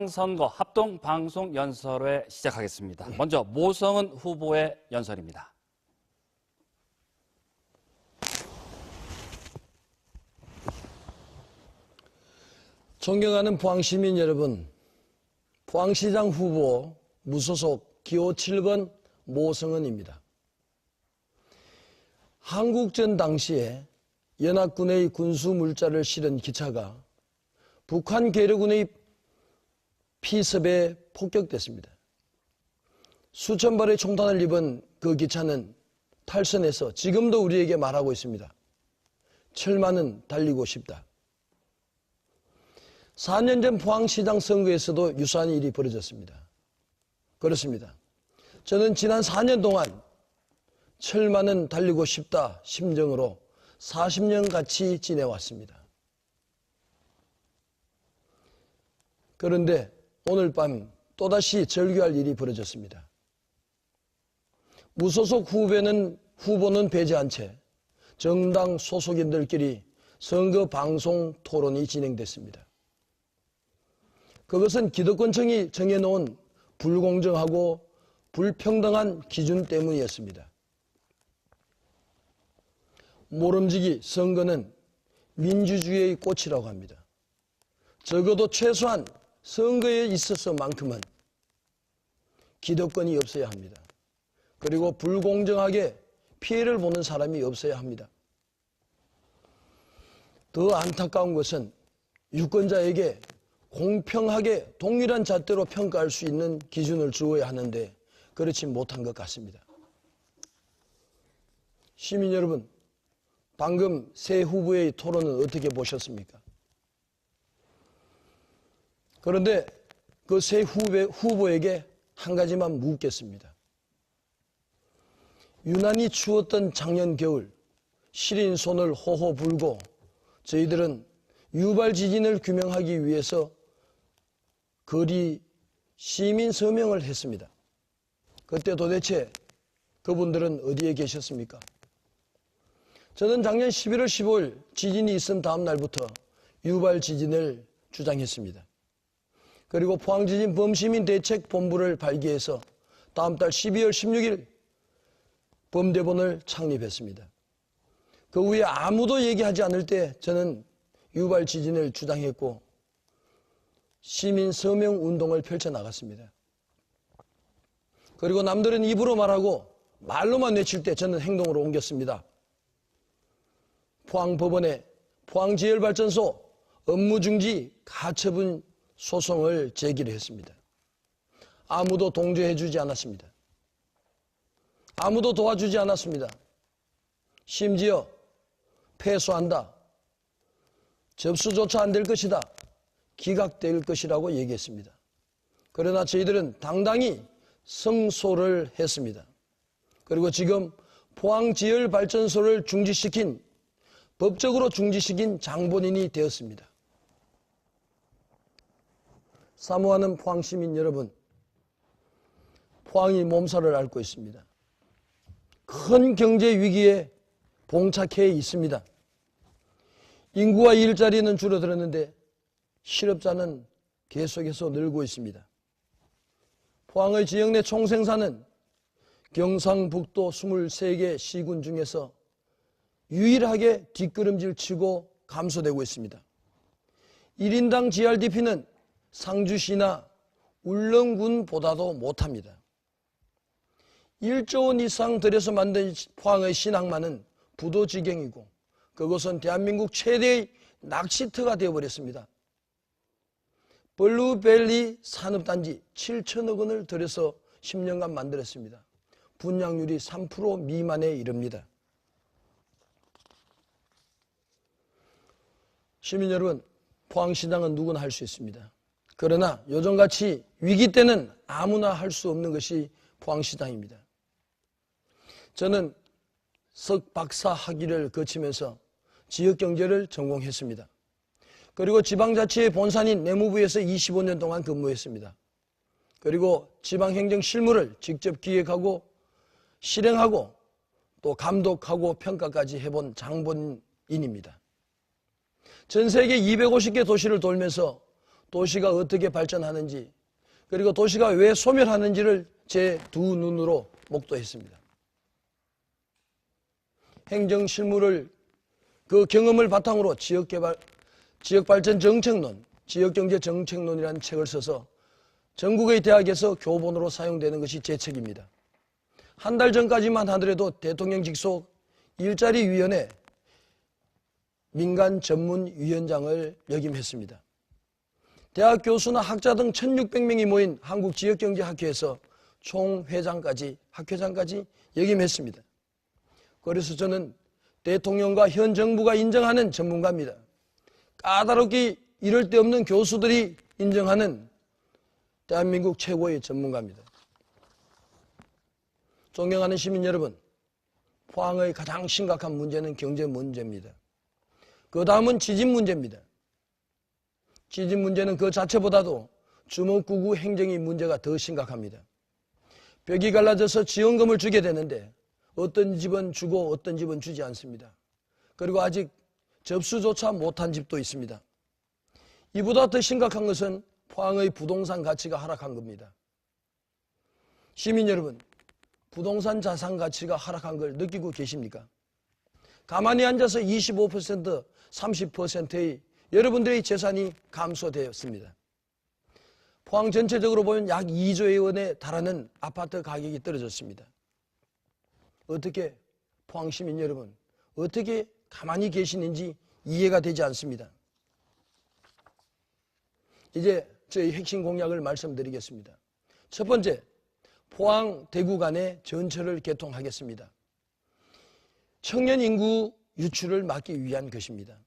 선거 합동 방송 연설회 시작하겠습니다. 먼저 모성은 후보의 연설입니다. 존경하는 포항시민 여러분, 포항시장 후보 무소속 기호 7번 모성은입니다. 한국전 당시에 연합군의 군수물자를 실은 기차가 북한 괴뢰군의 피습에 폭격됐습니다. 수천 발의 총탄을 입은 그 기차는 탈선해서 지금도 우리에게 말하고 있습니다. 철만은 달리고 싶다. 4년 전 포항시장 선거에서도 유사한 일이 벌어졌습니다. 그렇습니다. 저는 지난 4년 동안 철만은 달리고 싶다 심정으로 40년 같이 지내왔습니다. 그런데 오늘 밤 또다시 절규할 일이 벌어졌습니다. 무소속 후보는 배제한 채 정당 소속인들끼리 선거 방송 토론이 진행됐습니다. 그것은 기득권층이 정해놓은 불공정하고 불평등한 기준 때문이었습니다. 모름지기 선거는 민주주의의 꽃이라고 합니다. 적어도 최소한 선거에 있어서만큼은 기득권이 없어야 합니다. 그리고 불공정하게 피해를 보는 사람이 없어야 합니다. 더 안타까운 것은 유권자에게 공평하게 동일한 잣대로 평가할 수 있는 기준을 주어야 하는데 그렇지 못한 것 같습니다. 시민 여러분, 방금 새 후보의 토론은 어떻게 보셨습니까? 그런데 그 새 후보에게 한 가지만 묻겠습니다. 유난히 추웠던 작년 겨울 시린 손을 호호 불고 저희들은 유발 지진을 규명하기 위해서 거리 시민 서명을 했습니다. 그때 도대체 그분들은 어디에 계셨습니까? 저는 작년 11월 15일 지진이 있은 다음 날부터 유발 지진을 주장했습니다. 그리고 포항지진 범시민대책본부를 발기해서 다음 달 12월 16일 범대본을 창립했습니다. 그 후에 아무도 얘기하지 않을 때 저는 유발 지진을 주장했고 시민 서명 운동을 펼쳐나갔습니다. 그리고 남들은 입으로 말하고 말로만 외칠 때 저는 행동으로 옮겼습니다. 포항법원에 포항지열발전소 업무중지 가처분 소송을 제기를 했습니다. 아무도 동조해 주지 않았습니다. 아무도 도와주지 않았습니다. 심지어 패소한다. 접수조차 안 될 것이다. 기각될 것이라고 얘기했습니다. 그러나 저희들은 당당히 승소를 했습니다. 그리고 지금 포항지열발전소를 법적으로 중지시킨 장본인이 되었습니다. 사모하는 포항시민 여러분, 포항이 몸살을 앓고 있습니다. 큰 경제 위기에 봉착해 있습니다. 인구와 일자리는 줄어들었는데 실업자는 계속해서 늘고 있습니다. 포항의 지역 내 총생산은 경상북도 23개 시군 중에서 유일하게 뒷걸음질 치고 감소되고 있습니다. 1인당 GRDP는 상주시나 울릉군보다도 못합니다. 1조 원 이상 들여서 만든 포항의 신항만은 부도지경이고 그것은 대한민국 최대의 낚시터가 되어버렸습니다. 블루벨리 산업단지 7천억 원을 들여서 10년간 만들었습니다. 분양률이 3% 미만에 이릅니다. 시민 여러분, 포항시장은 누구나 할 수 있습니다. 그러나 요즘같이 위기 때는 아무나 할 수 없는 것이 포항시장입니다. 저는 석박사 학위를 거치면서 지역경제를 전공했습니다. 그리고 지방자치의 본산인 내무부에서 25년 동안 근무했습니다. 그리고 지방행정 실무를 직접 기획하고 실행하고 또 감독하고 평가까지 해본 장본인입니다. 전 세계 250개 도시를 돌면서 도시가 어떻게 발전하는지, 그리고 도시가 왜 소멸하는지를 제 두 눈으로 목도했습니다. 행정 실무를 그 경험을 바탕으로 지역발전 정책론, 지역경제 정책론이라는 책을 써서 전국의 대학에서 교본으로 사용되는 것이 제 책입니다. 한 달 전까지만 하더라도 대통령 직속 일자리위원회 민간 전문위원장을 역임했습니다. 대학 교수나 학자 등 1600명이 모인 한국지역경제학회에서 총회장까지, 학회장까지 역임했습니다. 그래서 저는 대통령과 현 정부가 인정하는 전문가입니다. 까다롭게 이럴 데 없는 교수들이 인정하는 대한민국 최고의 전문가입니다. 존경하는 시민 여러분, 포항의 가장 심각한 문제는 경제 문제입니다. 그 다음은 지진 문제입니다. 지진 문제는 그 자체보다도 주먹구구 행정의 문제가 더 심각합니다. 벽이 갈라져서 지원금을 주게 되는데 어떤 집은 주고 어떤 집은 주지 않습니다. 그리고 아직 접수조차 못한 집도 있습니다. 이보다 더 심각한 것은 포항의 부동산 가치가 하락한 겁니다. 시민 여러분, 부동산 자산 가치가 하락한 걸 느끼고 계십니까? 가만히 앉아서 25%, 30%의 여러분들의 재산이 감소되었습니다. 포항 전체적으로 보면 약 2조의 원에 달하는 아파트 가격이 떨어졌습니다. 어떻게 포항 시민 여러분, 어떻게 가만히 계시는지 이해가 되지 않습니다. 이제 저희 핵심 공약을 말씀드리겠습니다. 첫 번째, 포항 대구 간의 전철을 개통하겠습니다. 청년 인구 유출을 막기 위한 것입니다.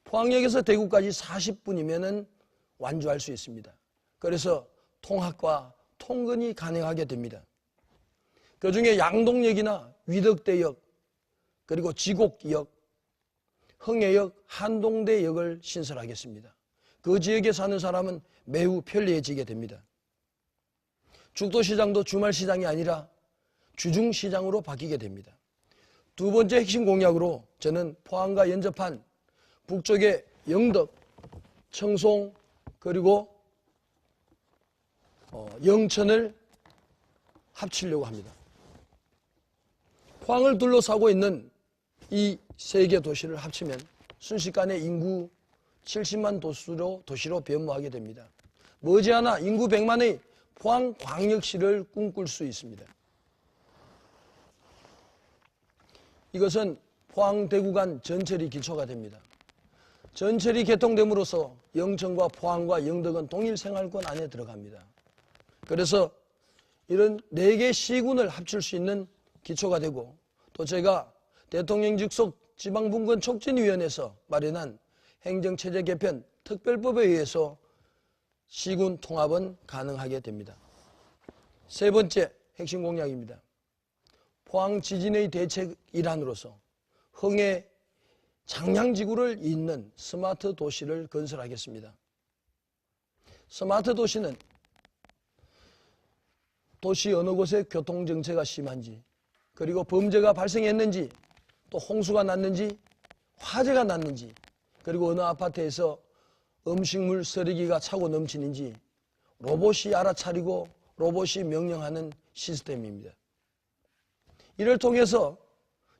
포항역에서 대구까지 40분이면 완주할 수 있습니다. 그래서 통학과 통근이 가능하게 됩니다. 그중에 양동역이나 위덕대역, 그리고 지곡역, 흥해역, 한동대역을 신설하겠습니다. 그 지역에 사는 사람은 매우 편리해지게 됩니다. 죽도시장도 주말시장이 아니라 주중시장으로 바뀌게 됩니다. 두 번째 핵심 공약으로 저는 포항과 연접한 북쪽의 영덕, 청송, 그리고 영천을 합치려고 합니다. 포항을 둘러싸고 있는 이 세 개 도시를 합치면 순식간에 인구 70만 도시로 변모하게 됩니다. 머지않아 인구 100만의 포항광역시를 꿈꿀 수 있습니다. 이것은 포항 대구 간 전철이 기초가 됩니다. 전철이 개통됨으로써 영천과 포항과 영덕은 동일 생활권 안에 들어갑니다. 그래서 이런 4개 시군을 합칠 수 있는 기초가 되고, 또 제가 대통령 직속 지방분권 촉진위원회에서 마련한 행정체제 개편 특별법에 의해서 시군 통합은 가능하게 됩니다. 세 번째 핵심 공약입니다. 포항 지진의 대책 일환으로서 흥해 장량지구를 잇는 스마트 도시를 건설하겠습니다. 스마트 도시는 도시 어느 곳에 교통정체가 심한지, 그리고 범죄가 발생했는지, 또 홍수가 났는지, 화재가 났는지, 그리고 어느 아파트에서 음식물 쓰레기가 차고 넘치는지 로봇이 알아차리고 로봇이 명령하는 시스템입니다. 이를 통해서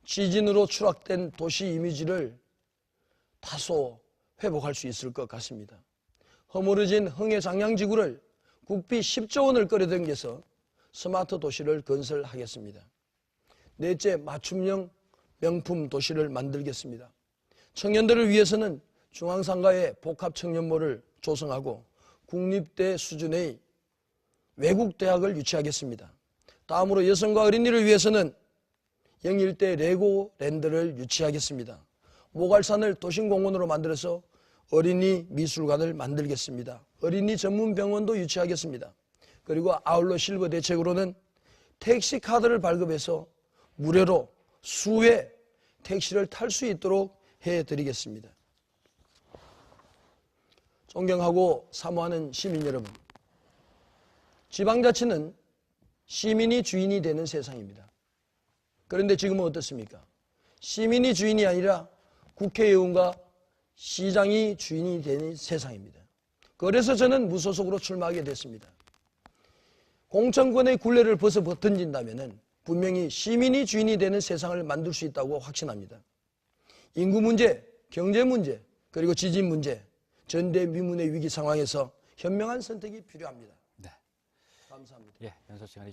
지진으로 추락된 도시 이미지를 다소 회복할 수 있을 것 같습니다. 허물어진 흥해 장량지구를 국비 10조 원을 끌어당겨서 스마트 도시를 건설하겠습니다. 넷째, 맞춤형 명품 도시를 만들겠습니다. 청년들을 위해서는 중앙상가의 복합청년몰을 조성하고 국립대 수준의 외국대학을 유치하겠습니다. 다음으로 여성과 어린이를 위해서는 영일대 레고랜드를 유치하겠습니다. 모갈산을 도심공원으로 만들어서 어린이 미술관을 만들겠습니다. 어린이 전문병원도 유치하겠습니다. 그리고 아울러 실버 대책으로는 택시카드를 발급해서 무료로 수회 택시를 탈 수 있도록 해드리겠습니다. 존경하고 사모하는 시민 여러분, 지방자치는 시민이 주인이 되는 세상입니다. 그런데 지금은 어떻습니까? 시민이 주인이 아니라 국회의원과 시장이 주인이 되는 세상입니다. 그래서 저는 무소속으로 출마하게 됐습니다. 공천권의 굴레를 벗어 던진다면 분명히 시민이 주인이 되는 세상을 만들 수 있다고 확신합니다. 인구 문제, 경제 문제, 그리고 지진 문제, 전대미문의 위기 상황에서 현명한 선택이 필요합니다. 네. 감사합니다. 예, 연설 시간이